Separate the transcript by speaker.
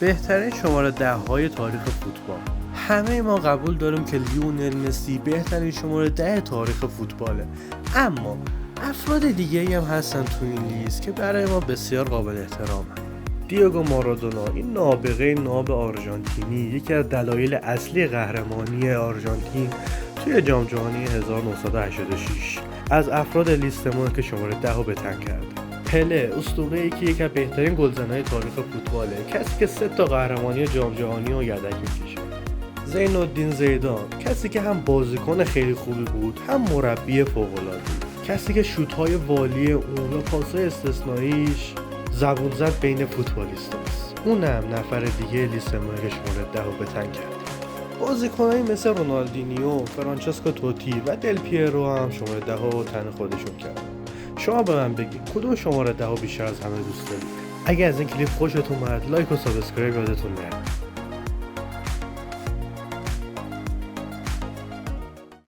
Speaker 1: بهترین شماره 10 های تاریخ فوتبال. همه ما قبول داریم که لیونل مسی بهترین شماره 10 تاریخ فوتباله، اما افراد دیگه هم هستن تو این لیست که برای ما بسیار قابل احترامن. دیگو مارادونا، این نابغه ناب آرژانتینی، یکی از دلایل اصلی قهرمانی آرژانتین توی جام جهانی 1986، از افراد لیست ما که شماره 10 رو به تن کرده. پله، اسطوره‌ای که یکی از بهترین گلزنای تاریخ فوتباله، کسی که 3 تا قهرمانی جام جهانی رو یدک می‌کشه. زین الدین زیدان، کسی که هم بازیکن خیلی خوبی بود، هم مربی فوق‌العاده، کسی که شوت‌های والی اون و پاس‌های استثنائیش زبون زد بین فوتبالیستاست. اونم نفر دیگه لیست ما که شماره 10 رو به تن کرد. بازیکنایی مثل رونالدینیو، فرانچسکو توتی و دل پیرو هم شماره 10 رو تن خودشون کردن. شما به من بگید کدوم شماره 10 رو بیشتر از همه دوست دارید؟ اگه از این کلیپ خوشتون اومد لایک و سابسکرایب یادتون نره.